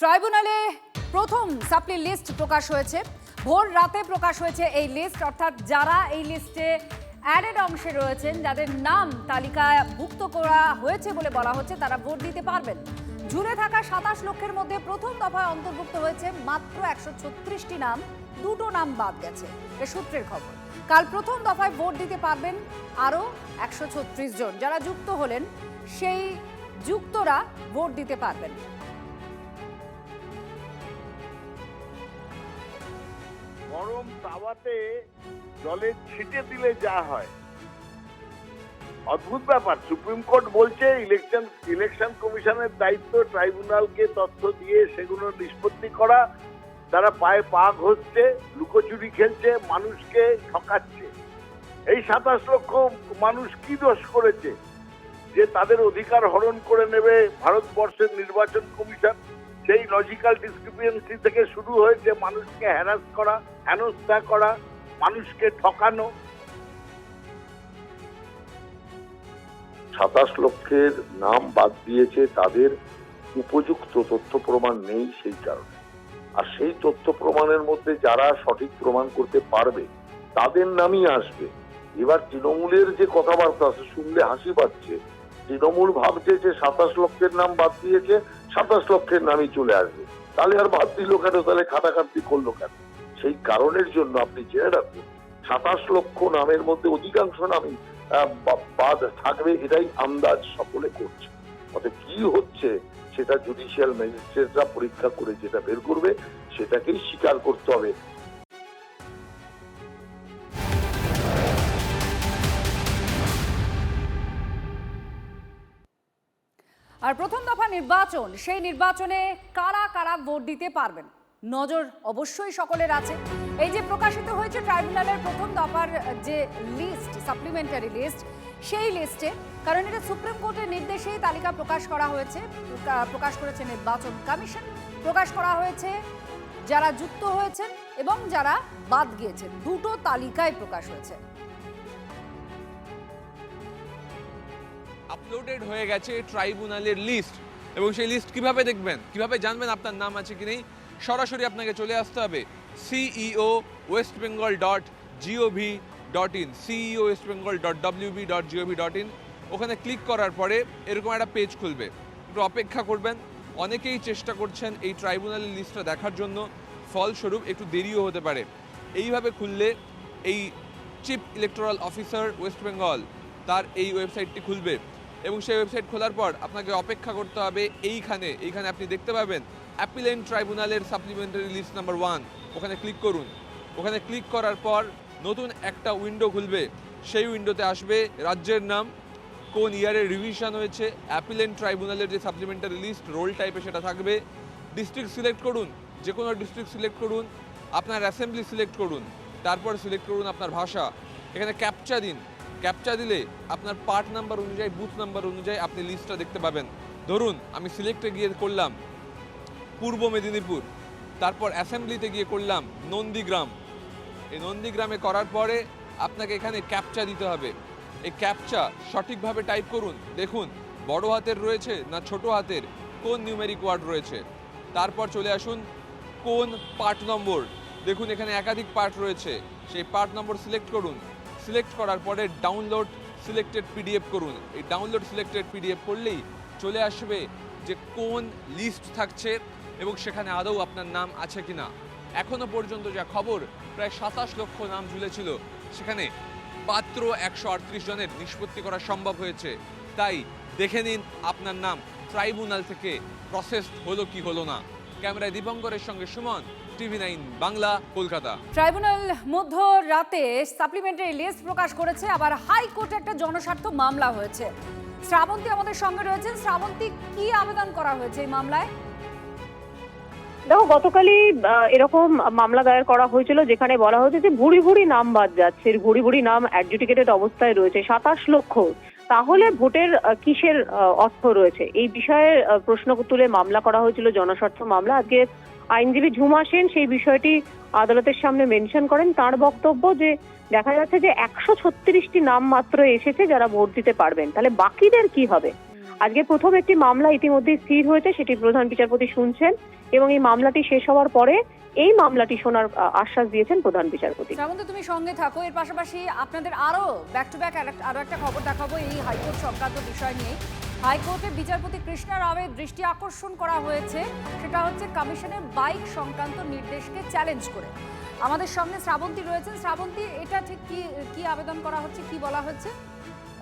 ট্রাইব্যুনালে প্রথম সাপ্লি লিস্ট প্রকাশ হয়েছে। ভোর রাতে প্রকাশ হয়েছে এই লিস্ট, অর্থাৎ যারা এই লিস্টে অ্যাডেড অংশে রয়েছেন, যাদের নাম তালিকাভুক্ত করা হয়েছে বলে বলা হচ্ছে, তারা ভোট দিতে পারবেন। ঝুলে থাকা ২৭ লক্ষের মধ্যে প্রথম দফায় অন্তর্ভুক্ত হয়েছে মাত্র ১৩৬টি নাম, দুটো নাম বাদ গেছে। এ সূত্রের খবর। কাল প্রথম দফায় ভোট দিতে পারবেন আরও ১৩৬ জন। যারা যুক্ত হলেন সেই যুক্তরা ভোট দিতে পারবেন। গরম তাওয়াতে জলে ছিটে দিলে যা হয়, অদ্ভুত ব্যাপার। সুপ্রিম কোর্ট বলছে ইলেকশন কমিশনের দায়িত্ব ট্রাইব্যুনালকে তথ্য দিয়ে সেগুলো নিষ্পত্তি করা। তারা পায়ে পা ঘষছে, লুকোচুরি খেলছে, মানুষকে ঠকাচ্ছে। এই ২৭ লক্ষ মানুষ কি দোষ করেছে যে তাদের অধিকার হরণ করে নেবে ভারতবর্ষের নির্বাচন কমিশন? সেই লজিক্যাল ডিসক্রিপেন্সি থেকে শুরু হয়েছে মানুষকে হ্যারাস করা, হেনস্থা করা, মানুষকে ঠকানো। ২৭ লক্ষের নাম বাদ দিয়েছে, তাদের উপযুক্ত তথ্য প্রমাণ নেই সেই কারণে। আর সেই তথ্য প্রমাণের মধ্যে যারা সঠিক প্রমাণ করতে পারবে তাদের নামই আসবে। এবার তৃণমূলের যে কথাবার্তা আছে শুনলে হাসি পাচ্ছে। তৃণমূল ভাবছে যে ২৭ লক্ষের নাম বাদ দিয়েছে, ২৭ লক্ষের নামই চলে আসবে। তাহলে আর বাদ দিল কেন? তাহলে খাটাখাটি করলো কেন? সেই কারণের জন্য আপনি জেনে রাখুন, ২৭ লক্ষ নামের মধ্যে অধিকাংশ নামই বাদ থাকবে, এটাই আন্দাজ সকলে করছে। অর্থাৎ কি হচ্ছে সেটা জুডিশিয়াল ম্যাজিস্ট্রেটরা পরীক্ষা করে যেটা বের করবে সেটাকেই স্বীকার করতে হবে। আর প্রথম দফা নির্বাচন, সেই নির্বাচনে কারা কারা ভোট দিতে পারবেন নজর অবশ্যই সকলের আছে। এই যে প্রকাশিত হয়েছে ট্রাইব্যুনালের প্রথম দফার যে লিস্ট, সাপ্লিমেন্টারি লিস্ট, সেই লিস্টে, কারণ এটা সুপ্রিম কোর্টের নির্দেশেই তালিকা প্রকাশ করা হয়েছে, প্রকাশ করেছে নির্বাচন কমিশন, প্রকাশ করা হয়েছে যারা যুক্ত হয়েছেন এবং যারা বাদ গিয়েছেন, দুটো তালিকায় প্রকাশ হয়েছে। আপলোডেড হয়ে গেছে ট্রাইব্যুনালের লিস্ট, এবং সেই লিস্ট কিভাবে দেখবেন, কিভাবে জানবেন আপনার নাম আছে কি নেই? সরাসরি আপনাকে চলে আসতে হবে ceo.westbengal.gov.in, ceo.westbengal.wb.gov.in। ওখানে ক্লিক করার পরে এরকম একটা পেজ খুলবে। একটু অপেক্ষা করবেন। অনেকেই চেষ্টা করছেন এই ট্রাইব্যুনালের লিস্টটা দেখার জন্য, ফলস্বরূপ একটু দেরিও হতে পারে। এইভাবে খুললে এই chief electoral officer West Bengal তার এই ওয়েবসাইটটি খুলবে, এবং সেই ওয়েবসাইট খোলার পর আপনাকে অপেক্ষা করতে হবে। এইখানে আপনি দেখতে পাবেন অ্যাপিলেন্ট ট্রাইব্যুনালের সাপ্লিমেন্টারি লিস্ট নাম্বার 1। ওখানে ক্লিক করুন। ওখানে ক্লিক করার পর নতুন একটা উইন্ডো খুলবে। সেই উইন্ডোতে আসবে রাজ্যের নাম, কোন ইয়ারে রিভিশন হয়েছে, অ্যাপিলেন্ট ট্রাইব্যুনালের যে সাপ্লিমেন্টারি লিস্ট রোল টাইপে সেটা থাকবে। ডিস্ট্রিক্ট সিলেক্ট করুন, যে কোনো ডিস্ট্রিক্ট সিলেক্ট করুন, আপনার অ্যাসেম্বলি সিলেক্ট করুন, তারপর সিলেক্ট করুন আপনার ভাষা। এখানে ক্যাপচা দিন। ক্যাপচা দিলে আপনার পার্ট নাম্বার অনুযায়ী, বুথ নাম্বার অনুযায়ী আপনি লিস্টটা দেখতে পাবেন। ধরুন আমি সিলেক্টে গিয়ে করলাম পূর্ব মেদিনীপুর, তারপর অ্যাসেম্বলিতে গিয়ে করলাম নন্দীগ্রাম। এই নন্দীগ্রামে করার পরে আপনাকে এখানে ক্যাপচা দিতে হবে। এই ক্যাপচা সঠিকভাবে টাইপ করুন। দেখুন বড় হাতের রয়েছে না ছোট হাতের, কোন নিউমেরিক ওয়ার্ড রয়েছে। তারপর চলে আসুন কোন পার্ট নম্বর। দেখুন এখানে একাধিক পার্ট রয়েছে, সেই পার্ট নম্বর সিলেক্ট করুন। সিলেক্ট করার পরে ডাউনলোড সিলেক্টেড পিডিএফ করুন। এই ডাউনলোড সিলেক্টেড পিডিএফ করলেই চলে আসবে যে কোন লিস্ট থাকছে এবং সেখানে আদৌ আপনার নাম আছে কিনা। এখনো পর্যন্ত যা খবর, প্রায় ২৭ লক্ষ নাম ঝুলেছিল, সেখানে মাত্র ১৩৮ জনের নিষ্পত্তি করা সম্ভব হয়েছে। তাই দেখে নিন আপনার নাম ট্রাইব্যুনাল থেকে প্রসেস হলো কি হলো না। ক্যামেরায় দীপঙ্করের সঙ্গে সুমন, TV9 বাংলা, কলকাতা। ট্রাইব্যুনাল মধ্যরাতে সাপ্লিমেন্টারি লিস্ট প্রকাশ করেছে, আবার হাইকোর্টে একটা জনস্বার্থ মামলা হয়েছে। শ্রাবন্তী আমাদের সঙ্গে রয়েছেন। শ্রাবন্তী, কি আবেদন করা হয়েছে এই মামলায়? দেখো, গতকালই এরকম মামলা দায়ের করা হয়েছিল, যেখানে বলা হয়েছে যে ভুড়ি ভুড়ি নাম বাদ যাচ্ছে, ভুড়ি ভুড়ি নাম অ্যাডজুডিকেটেড অবস্থায় রয়েছে ২৭ লক্ষ। তাহলে ভোটের কিসের অর্থ রয়েছে, এই বিষয়ে প্রশ্ন তুলে মামলা করা হয়েছিল, জনস্বার্থ মামলা। আজকে আইনজীবী ঝুমা সেন সেই বিষয়টি আদালতের সামনে মেনশন করেন। তার বক্তব্য যে দেখা যাচ্ছে যে ১৩৬টি নাম মাত্র এসেছে যারা ভোট দিতে পারবেন, তাহলে বাকিদের কি হবে? আজকে প্রথম একটি মামলা ইতিমধ্যে স্থির হয়েছে, সেটি প্রধান বিচারপতি শুনছেন এবং এই মামলাটি শেষ হওয়ার পরে এই মামলাটি শোনার আশ্বাস দিয়েছেন প্রধান বিচারপতি। শ্রাবন্তী, তুমি সঙ্গে থাকো। এর পাশাপাশি আপনাদের আরো ব্যাক টু ব্যাক আরো একটা খবর দেখাবো এই হাইকোর্ট সংক্রান্ত বিষয় নিয়ে। হাইকোর্টে বিচারপতি কৃষ্ণা রাওয়ের দৃষ্টি আকর্ষণ করা হয়েছে, সেটা হচ্ছে কমিশনের বাইক সংক্রান্ত নির্দেশকে চ্যালেঞ্জ করে। আমাদের সঙ্গে শ্রাবন্তী রয়েছেন। শ্রাবন্তী, এটা ঠিক কি আবেদন করা হচ্ছে, কি বলা হচ্ছে?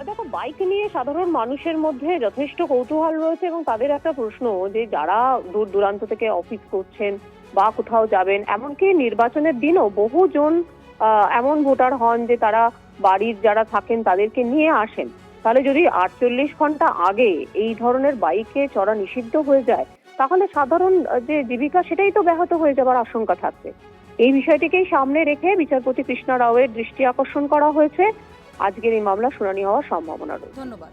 দেখো, বাইক নিয়ে সাধারণ মানুষের মধ্যে যথেষ্ট কৌতূহল রয়েছে এবং তাদের একটা প্রশ্ন যে যারা দূর দূরান্ত থেকে অফিস করছেন বা কোথাও যাবেন, এমনকি নির্বাচনের দিনও বহুজন এমন ভোটার হন যে তারা বাড়ির যারা থাকেন তাদেরকে নিয়ে আসেন। তাহলে যদি 48 ঘন্টা আগে এই ধরনের বাইকে চড়া নিষিদ্ধ হয়ে যায়, তাহলে সাধারণ যে জীবিকা সেটাই তো ব্যাহত হয়ে যাওয়ার আশঙ্কা থাকছে। এই বিষয়টিকেই সামনে রেখে বিচারপতি কৃষ্ণা রাওয়ের দৃষ্টি আকর্ষণ করা হয়েছে। আজকের এই মামলা শুনানি হওয়ার সম্ভাবনা রয়েছে। ধন্যবাদ।